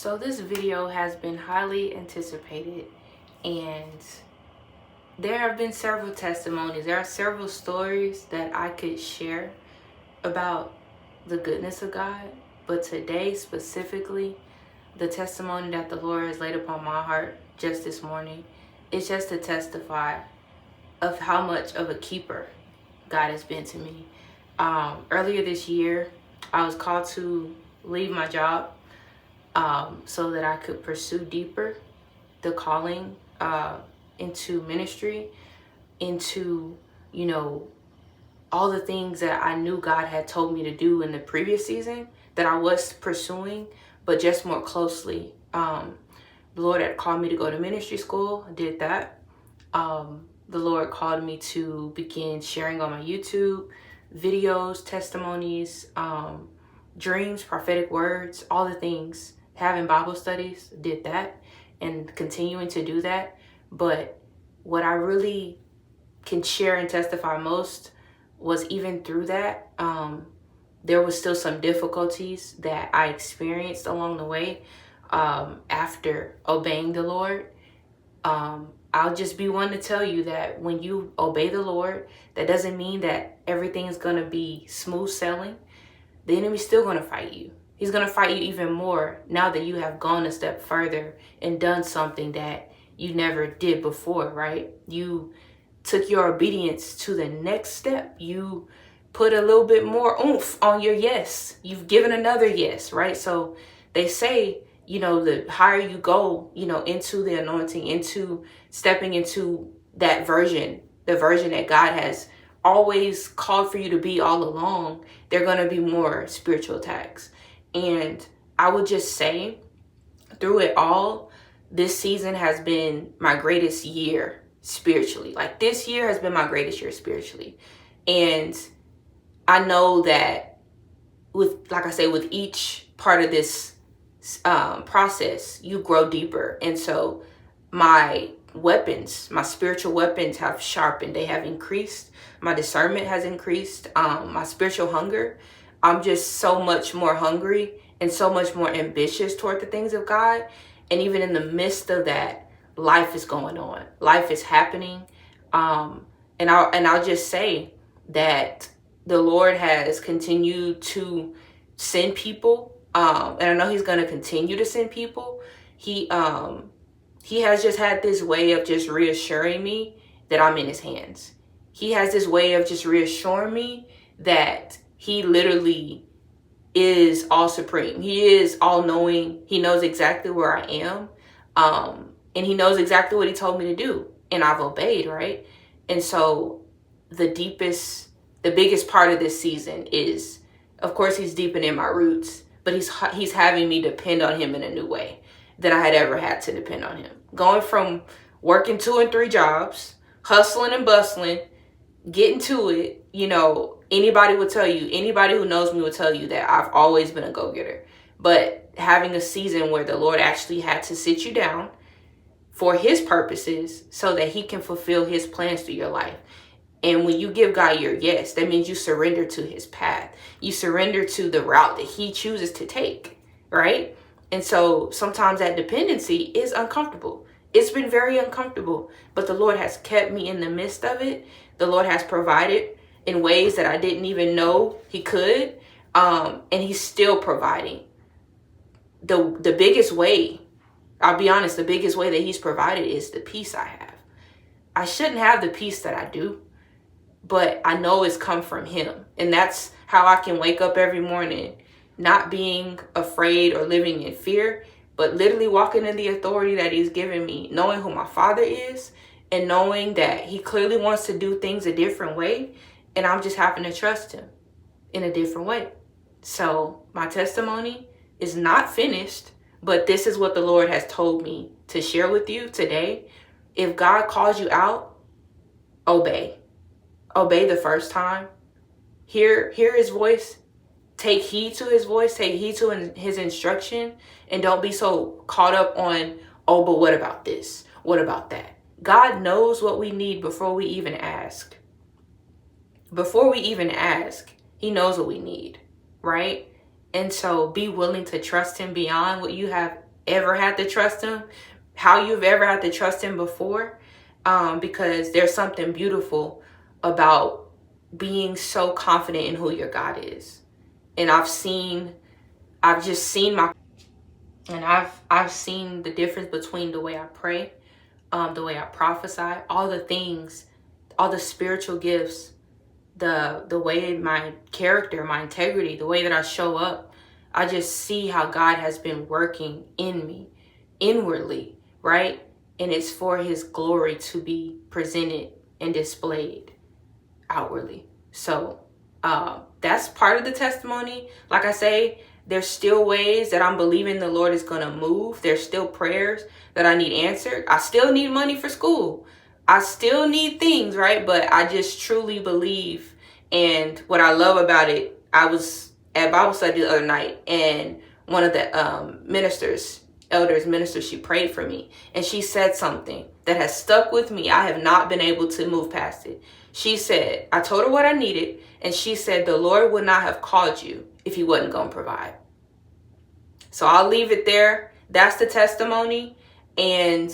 So this video has been highly anticipated, and there have been several testimonies. There are several stories that I could share about the goodness of God, but today specifically, the testimony that the Lord has laid upon my heart just this morning is just to testify of how much of a keeper God has been to me. Earlier this year, I was called to leave my job so that I could pursue deeper the calling into ministry, into, all the things that I knew God had told me to do in the previous season that I was pursuing, but just more closely. The Lord had called me to go to ministry school. I did that. The Lord called me to begin sharing on my YouTube videos, testimonies, dreams, prophetic words, all the things. Having Bible studies, did that, and continuing to do that. But what I really can share and testify most was even through that, there was still some difficulties that I experienced along the way after obeying the Lord. I'll just be one to tell you that when you obey the Lord, that doesn't mean that everything is going to be smooth sailing. The enemy's still going to fight you. He's going to fight you even more now that you have gone a step further and done something that you never did before, right? You took your obedience to the next step. You put a little bit more oomph on your yes. You've given another yes, right? So they say, the higher you go, into the anointing, into stepping into that version, the version that God has always called for you to be all along, there are going to be more spiritual attacks. And I would just say, through it all, this season has been my greatest year spiritually. Like, this year has been my greatest year spiritually. And I know that with each part of this process, you grow deeper. And so my spiritual weapons have sharpened. They have increased. My discernment has increased. My spiritual hunger. I'm just so much more hungry and so much more ambitious toward the things of God. And even in the midst of that, life is going on. Life is happening. And I'll just say that the Lord has continued to send people. And I know he's going to continue to send people. He has just had this way of just reassuring me that I'm in his hands. He has this way of just reassuring me that he literally is all supreme. He is all knowing. He knows exactly where I am. And he knows exactly what he told me to do. And I've obeyed, right? And so the biggest part of this season is, of course, he's deepening my roots, but he's having me depend on him in a new way than I had ever had to depend on him. Going from working 2 and 3 jobs, hustling and bustling, getting to it, anybody who knows me would tell you that I've always been a go-getter. But having a season where the Lord actually had to sit you down for his purposes so that he can fulfill his plans through your life. And when you give God your yes, that means you surrender to his path. You surrender to the route that he chooses to take, right? And so sometimes that dependency is uncomfortable. It's been very uncomfortable, but the Lord has kept me in the midst of it. The Lord has provided in ways that I didn't even know he could. And he's still providing. The biggest way, I'll be honest, the biggest way that he's provided is the peace I have. I shouldn't have the peace that I do, but I know it's come from him. And that's how I can wake up every morning, not being afraid or living in fear, but literally walking in the authority that he's given me, knowing who my Father is and knowing that he clearly wants to do things a different way. And I'm just having to trust him in a different way. So my testimony is not finished, but this is what the Lord has told me to share with you today. If God calls you out, obey. Obey the first time. Hear his voice. Take heed to his voice. Take heed to his instruction. And don't be so caught up on, oh, but what about this? What about that? God knows what we need before we even ask. Before we even ask, he knows what we need, right? And so be willing to trust him beyond what you have ever had to trust him, how you've ever had to trust him before, because there's something beautiful about being so confident in who your God is. And I've seen the difference between the way I pray, the way I prophesy, all the things, all the spiritual gifts, the way my character, my integrity, the way that I show up. I just see how God has been working in me inwardly, right? And it's for his glory to be presented and displayed outwardly. So that's part of the testimony. Like I say, there's still ways that I'm believing the Lord is going to move. There's still prayers that I need answered. I still need money for school. I still need things, right? But I just truly believe. And what I love about it, I was at Bible study the other night, and one of the elders, ministers, she prayed for me. And she said something that has stuck with me. I have not been able to move past it. She said, I told her what I needed, and she said, the Lord would not have called you if he wasn't going to provide. So I'll leave it there. That's the testimony. And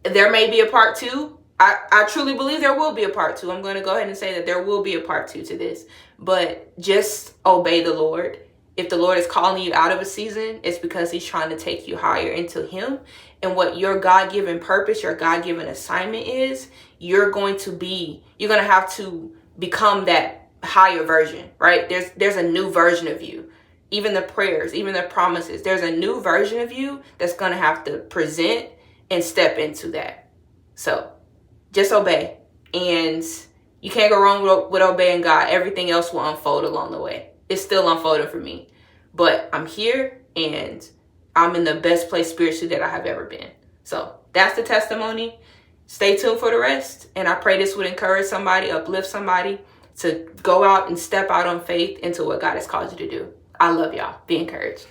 there may be a part two. I truly believe there will be a part two. I'm going to go ahead and say that there will be a part two to this. But just obey the Lord. If the Lord is calling you out of a season, it's because he's trying to take you higher into him. And what your God-given purpose, your God-given assignment is, you're going to have to become that higher version, right? There's a new version of you. Even the prayers, even the promises, there's a new version of you that's going to have to present and step into that. So just obey. And you can't go wrong with obeying God. Everything else will unfold along the way. It's still unfolding for me. But I'm here and I'm in the best place spiritually that I have ever been. So that's the testimony. Stay tuned for the rest. And I pray this would encourage somebody, uplift somebody to go out and step out on faith into what God has called you to do. I love y'all. Be encouraged.